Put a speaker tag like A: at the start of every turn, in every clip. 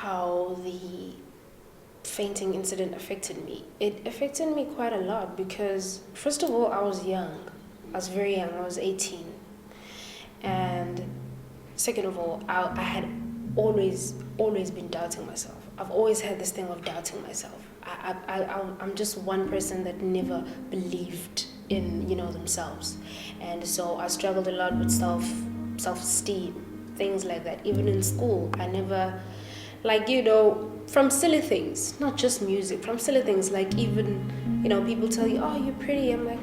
A: how the fainting incident affected me. It affected me quite a lot because, first of all, I was young. I was very young. I was 18. And second of all, I had always been doubting myself. I've always had this thing of doubting myself. I'm just one person that never believed in, themselves. And so I struggled a lot with self-esteem, things like that. Even in school, I never, from silly things, not just music, from silly things, like even, people tell you, oh, you're pretty. I'm like,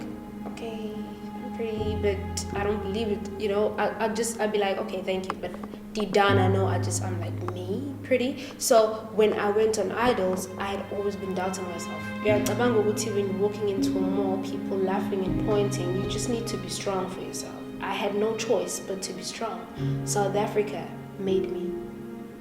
A: okay, I'm pretty, but I don't believe it, I'd be like, okay, thank you. But deep down, I know I'm like, me, pretty. So when I went on Idols, I had always been doubting myself. Yeah, when you're walking into a mall, people laughing and pointing, you just need to be strong for yourself. I had no choice but to be strong. South Africa made me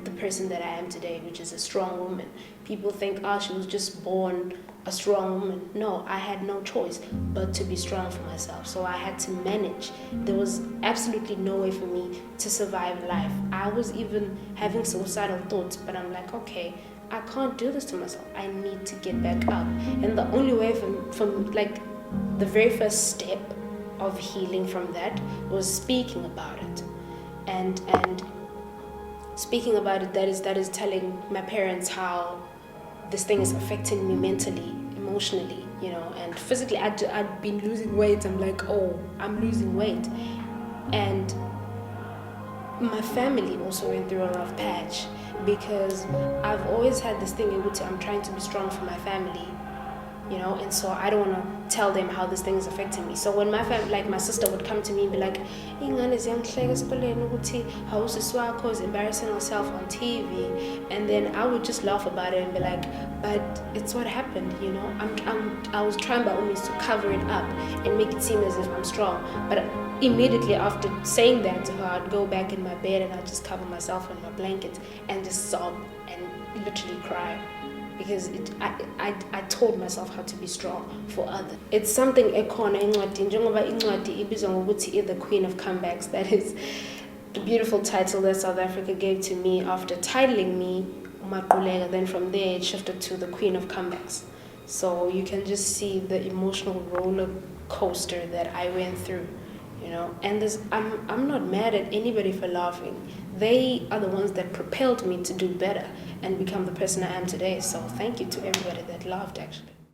A: the person that I am today, which is a strong woman. People think, she was just born a strong woman. No, I had no choice but to be strong for myself. So I had to manage. There was absolutely no way for me to survive life. I was even having suicidal thoughts, but I'm like, okay, I can't do this to myself. I need to get back up. And the only way from the very first step of healing from that was speaking about it. And speaking about it, that is telling my parents how this thing is affecting me mentally, emotionally, and physically. I'd been losing weight. I'm like, oh, I'm losing weight. And my family also went through a rough patch because I've always had this thing in which I'm trying to be strong for my family, and so I don't want to tell them how this thing is affecting me. So when my family, my sister would come to me and be like, how is embarrassing herself on TV, and then I would just laugh about it and be like, but it's what happened, I was trying by all means to cover it up and make it seem as if I'm strong, but immediately after saying that to her, I'd go back in my bed and I'd just cover myself in my blanket and just sob and literally cry. Because I told myself how to be strong for others. It's something ekhona incwadi njengoba incwadi ibizwa ngokuthi the Queen of Comebacks. That is the beautiful title that South Africa gave to me after titling me Maquleka. Then from there it shifted to the Queen of Comebacks. So you can just see the emotional roller coaster that I went through. And I'm not mad at anybody for laughing. They are the ones that propelled me to do better and become the person I am today. So thank you to everybody that laughed, actually.